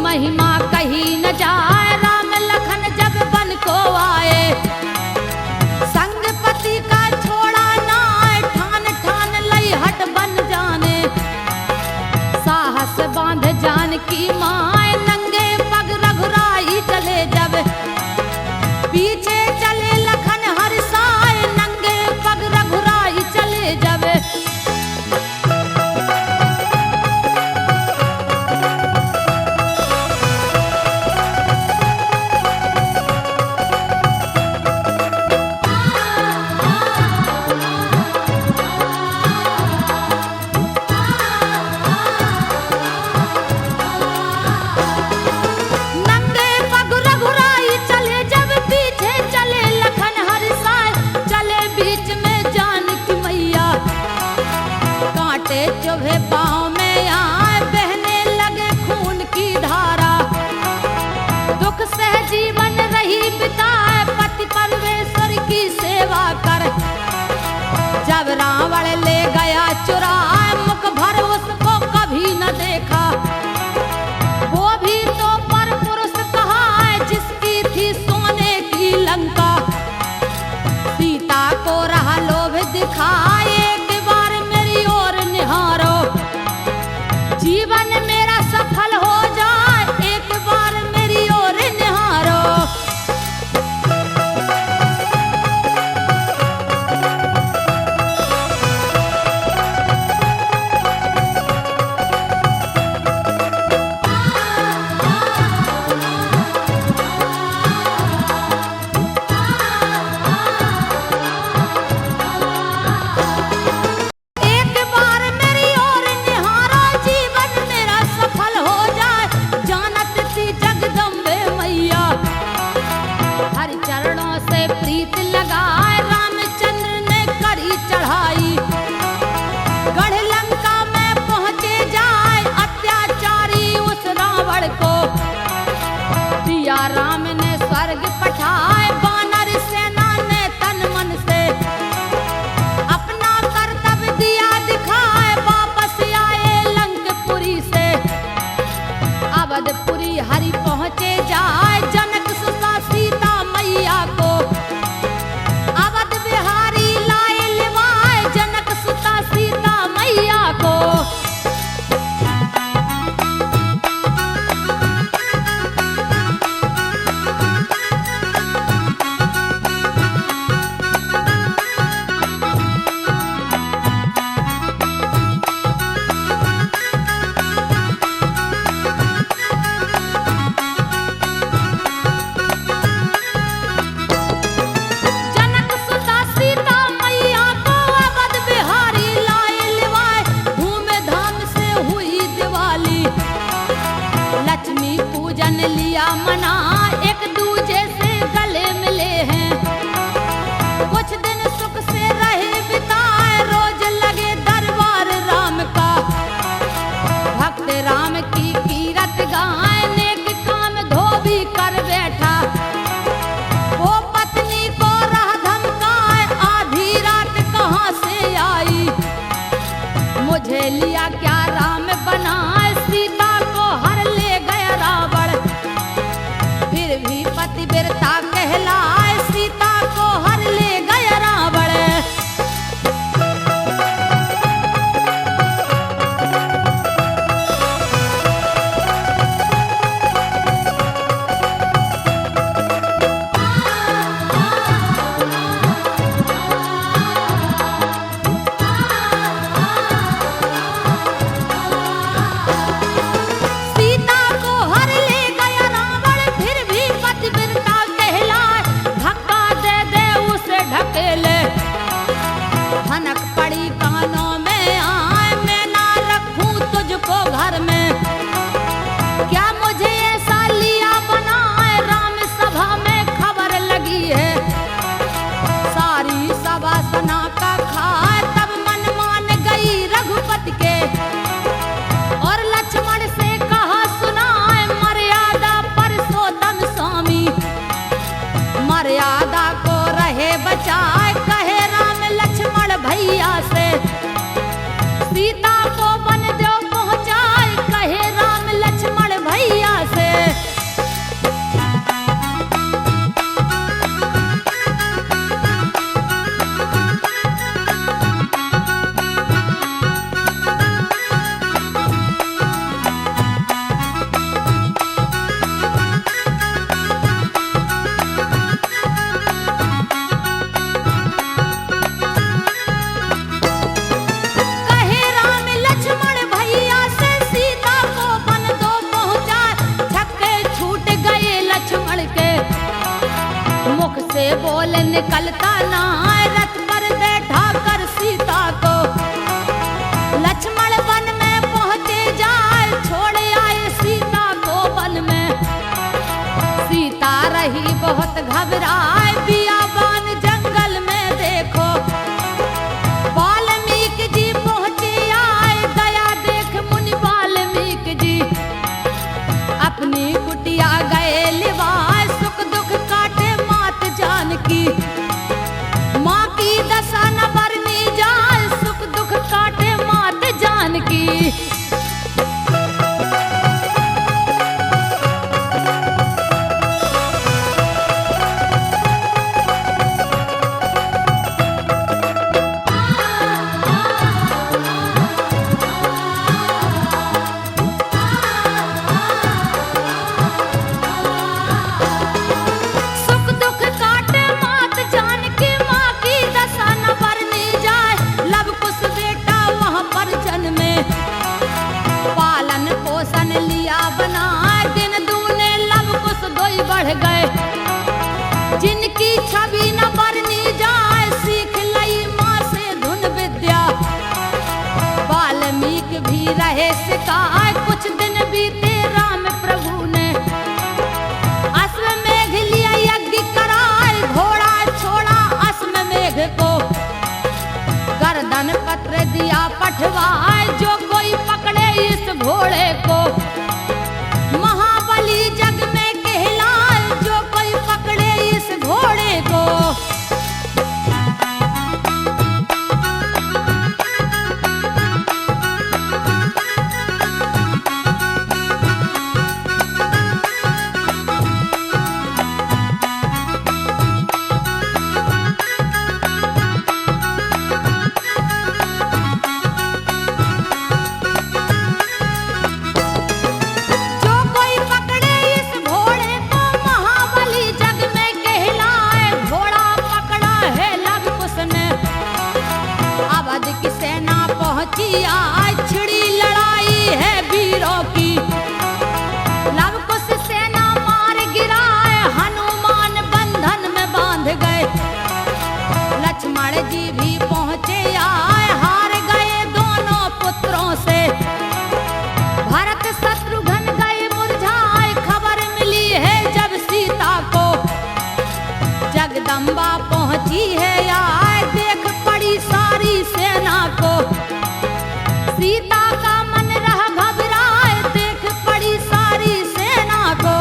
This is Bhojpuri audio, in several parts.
महिमा कही न जाए, राम लखन जब बन को आए। संग पति का छोड़ा नाय, ठान ठान लई हट बन जाने। साहस बांध जान की माए, नंगे पग रघुराई चले जब। पीछे चले लखन हर साए, नंगे पग रघुराई चले जब। चुभे पाँव में आए, बहने लगे खून की धारा। दुख से जीवन रही बिताए, पति परमेश्वर की सेवा कर। जब रावण ले गया चुराए, मुख भर उसको कभी न देखा। वो भी तो पर पुरुष कहा है, जिसकी थी सोने की लंका। सीता को रहा लोभ दिखाए, जीवन मेरा सफल हो जाए, एक बार मेरी ओर निहारो। चरणों से प्रीत लगाए, रामचंद्र ने करी चढ़ाई। गढ़ लंका में पहुंचे जाए, अत्याचारी उस रावण को। दिया राम ने स्वर्ग पठाए, वानर सेना ने तन मन से। अपना कर्तव्य दिया दिखाए, वापस आए लंकपुरी से। अवधपुरी हरि पहुंचे जाए, जनक सुता सीता मैया को। बोल निकलता ना, रथ पर बैठा कर सीता को लक्ष्मण वन में पहुंचे जाए, छोड़ आए सीता को वन में। सीता रही बहुत घबराए, बियाबान जंगल में देखो वाल्मीकि जी पहुंचे आए, दया देख मुनि वाल्मीकि जी अपनी कुटिया गए लिवाए, सुख दुख काटे मात जानकी। माँ की दशा न बरनी जाए, सुख दुख काटे मात जानकी। सुख दुख काटे मात जानकी, माँ की दशा न बरनी जाए। लव कुश बेटा वहाँ पर जन्मे, पालन पोषण लिया बनाए, दिन दूने लव कुश दोई बढ़ गए। जिनकी छवि न बरनी जाए, सीख लई माँ से धुन विद्या। वाल्मीकि भी रहे सिखाए, कुछ दिन बीते राम प्रभु ने अश्वमेघ लिया यज्ञ कराए, घोड़ा छोड़ा अश्वमेघ को, गर्दन पत्र दिया पठवाए, जो कोई पकड़े इस घोड़े को। महाबली जग में कहलाए, जो कोई पकड़े इस घोड़े को। जो कोई पकड़े इस घोड़े को, महाबली जग में कहलाए। घोड़ा पकड़ा है लव कुश ने, अवध की सेना पहुंची आज, छिड़ी लड़ाई है वीरों की। लव कुश सेना मार गिराए, हनुमान बंधन में बांध गए। लक्ष्मण जी भी पहुंचे आए, हार गए दोनों पुत्रों से। भरत शत्रुघ्न गए मुरझाए, खबर मिली है जब सीता को। जगदम्बा पहुंची है आए, देख पड़ी सारी सेना को। सीता का मन रहा घबराए, देख पड़ी सारी सेना को।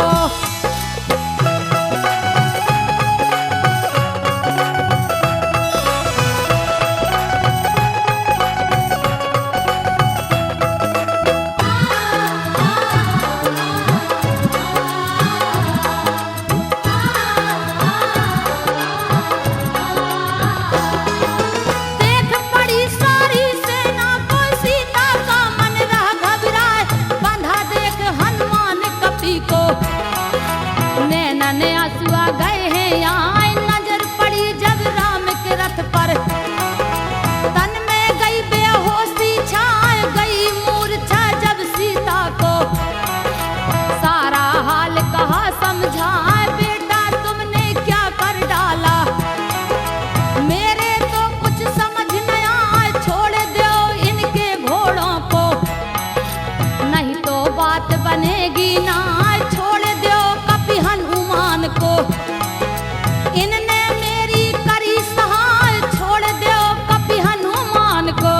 देख पड़ी सारी सेना को, सीता का मन रहा घबराए, बंधा देख हनुमान कपी को। नैनन आंसुआ गए हैं यहाँ, नजर पड़ी जब राम के रथ पर। तन में गई बेहोशी छाए, गई मूर्छा जब सीता को। सारा हाल कहा समझाए, बेटा तुमने क्या कर डाला। मेरे तो कुछ समझ न आए, छोड़ दो इनके घोड़ों को। नहीं तो बात बनेगी ना, छोड़ दो कपि हनुमान को। इनने मेरी करी सहाय, छोड़ दो कपि हनुमान को।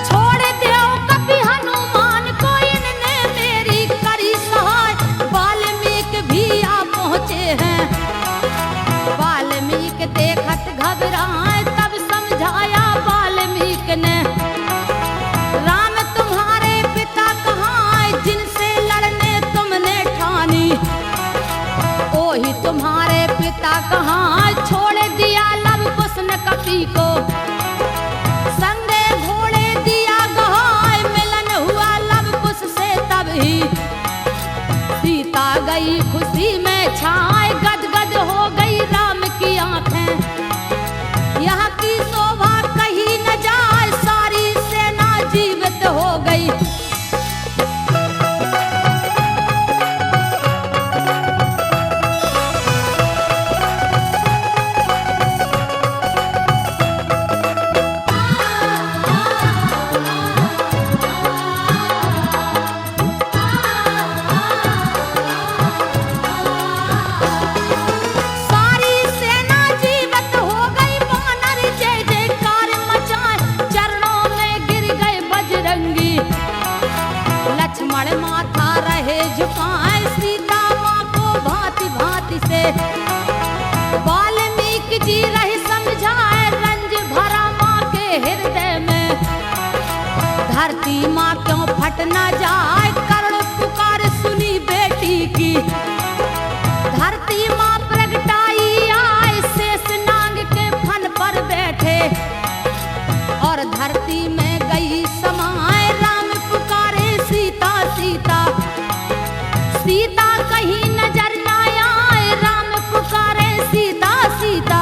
छोड़ दो कपि हनुमान को, इनने मेरी करी सहाय। वाल्मीकि भी आ पहुंचे हैं, वाल्मीकि देखत घबराए, तब समझाया वाल्मीकि ने। राम तुम्हारे पिता कहाँ, जिनसे लड़ने तुमने ठानी। ओही तुम्हारे पिता कहाँ, छोड़ दिया लव कुश ने कपि को। संगे घोड़े दिया गहाय, मिल वाल्मीकि जी रही समझाए रंज भरा माँ के हृदय में। धरती माँ क्यों फट न जाए करुण पुकार सुनी बेटी की। धरती माँ प्रगटाई आए शेष नांग के फन पर बैठे और धरती में गई समाए। राम पुकारे सीता सीता, सीता कहीं नजर न आए। राम पुकारे सीता सीता।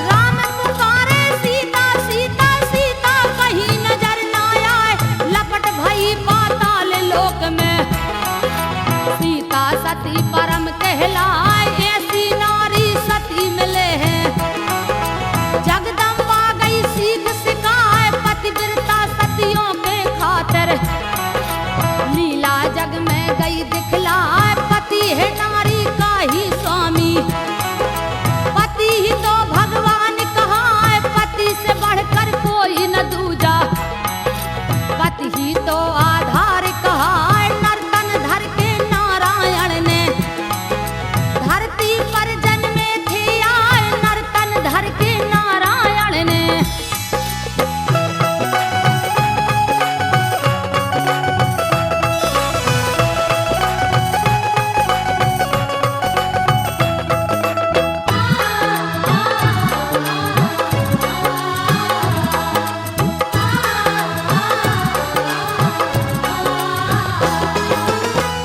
राम पुकारे सीता सीता, सीता कहीं नजर न आए। लपट भई पाताल लोक में सीता सती परम कहलाए। ऐसी नारी सती मिले हैं जगदम्बा गई सीख सिखाए। पतिव्रता सतियों के खातिर लीला जग में गई दिखलाए। पति है नारी का ही स्वामी, पति ही तो भगवान कहा है। पति से बढ़कर कोई न दूजा, पति ही तो आधार कहा है। नर्तन धर के नारायण ने धरती पर जन्मे थे आए। नर्तन धर के नारायण ने।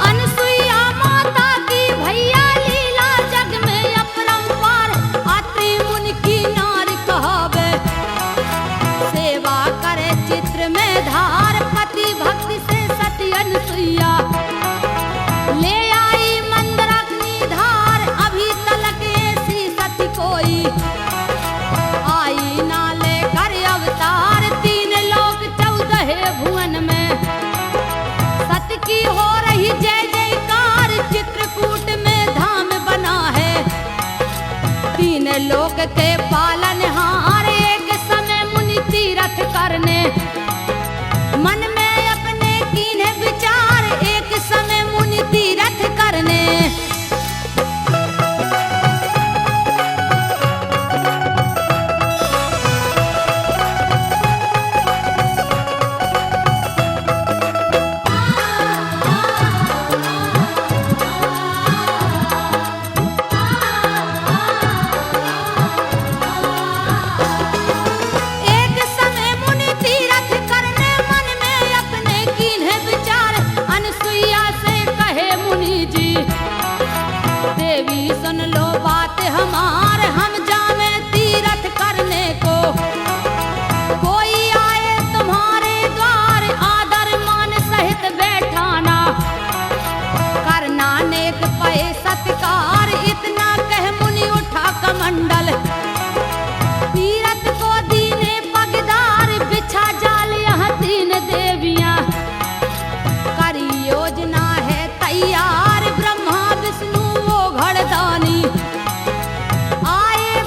अनसुईया माता की भैया लीला जग में अपरंपार। अत्रि मुनि की नारी कहावे सेवा करे चित्र में धार। पति भक्ति से सती अनसुईया ले आई मंदाकिनी धार। अभी तलक ऐसी सती कोई आई ना लेकर अवतार। 3 लोक 14 भुवन में सत की हो रही जय जयकार। चित्रकूट में धाम बना है 3 लोक के पालनहार। एक समय मुनि तीरथ करने मन में अपने कीन्हे विचार। एक समय मुनि तीरथ करने एक समय मुनि तीरथ करने मन में अपने कीन्हे विचार। अनसुईया से कहे मुनि जी देवी सुन लो बात हमार। हम जावे तीरथ करने को कोई आए तुम्हारे द्वार। आदर मान सहित बैठाना करना नेक पए सत्कार। इतना कह मुनि उठा कमंडल तीरथ को दीने पगदार। बिछा जाल यहाँ 3 देवियां करी योजना है तैयार। ब्रह्मा विष्णु वो घड़दानी आए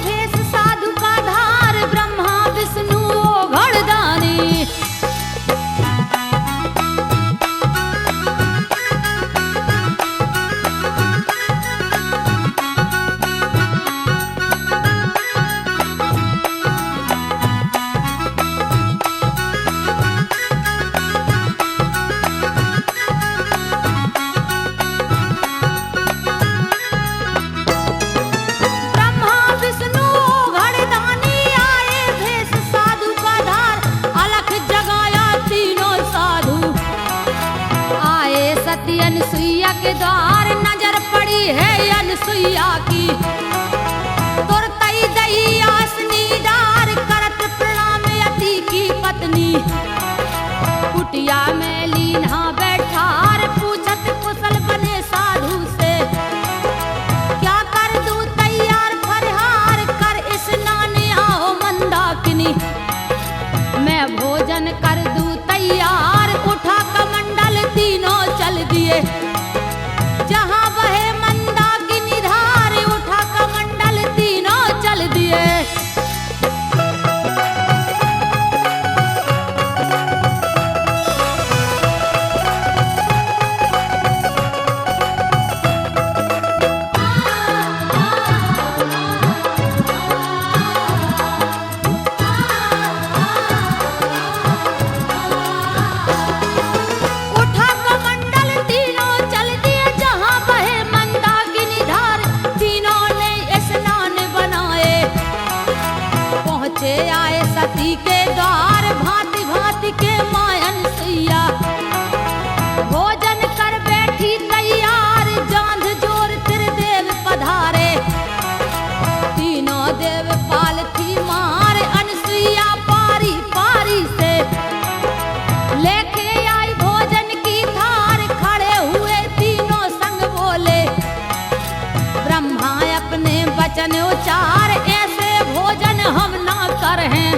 वचन उचार ऐसे भोजन हम ना करें।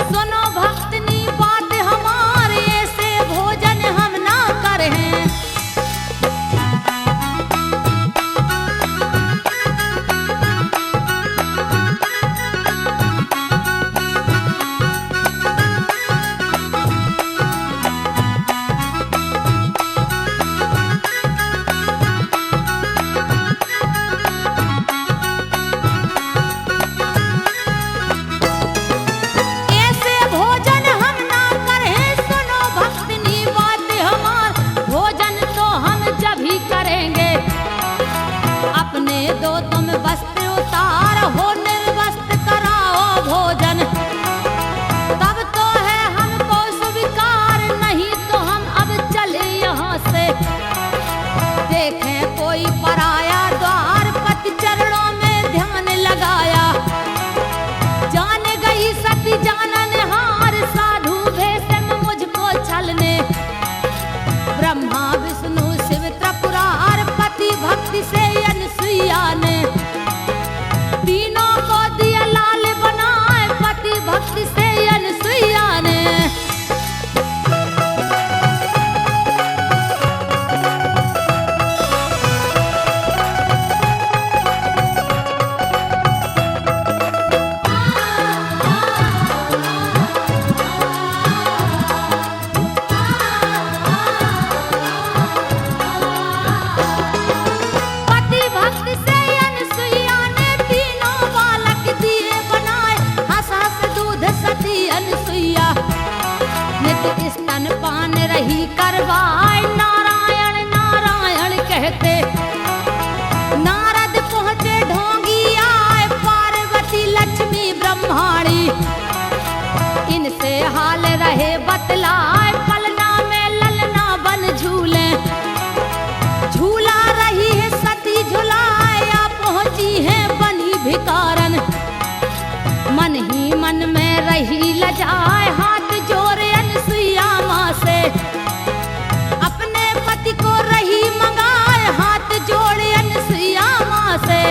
सुनो भक्तनी बात हमारे ऐसे भोजन हम ना करें। दो तुम वस्त्र उतार हो निर्वस्त्र कराओ भोजन, तब तो है हमको स्वीकार, नहीं तो हम अब चले यहाँ से। देखें कोई पराया द्वार, पति चरणों में ध्यान लगाया। जान गई सती जाननहार, साधु भेष में मुझको छलने। ब्रह्मा विष्णु शिव त्रिपुरार, पति भक्ति से अनसुईया ने तीनों को दिया लाल बनाए, पति भक्ति से अनसुईया ने। स्तनपान रही करवाए, नारायण नारायण कहते। नारद पहुँचे ढोंगी आए, पार्वती लक्ष्मी ब्रह्माणी। इनसे हाल रहे बतलाए, पलना में ललना बन झूले। झूला रही है सती झुलाए, या पहुँची है बनी भिकारन। मन ही मन में रही लजाए, हाथ जोड़े अनसुईया माँ से। अपने पति को रही मंगाए, हाथ जोड़े अनसुईया माँ से।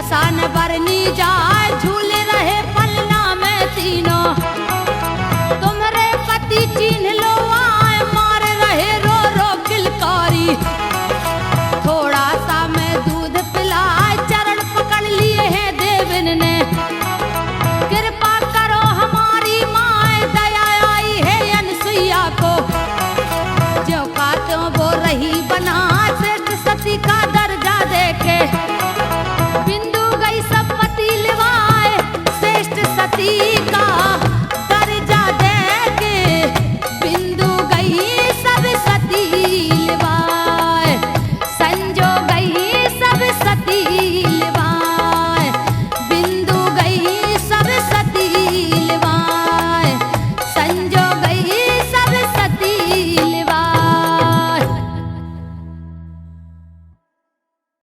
सान बरनी जाए, झूले रहे पलना में तीनों। तुम्हारे पति चिन्ह लो आए, मार रहे रो रो किलकारी। थोड़ा सा मैं दूध पिलाए, चरण पकड़ लिए हैं देवन ने। कृपा करो हमारी माए, दया आई है अनसुईया को। जो का त्यों वो रही बना, श्रेष्ठ सती का दर्जा देके। बिंदु गई सब पति लिवाए, श्रेष्ठ सती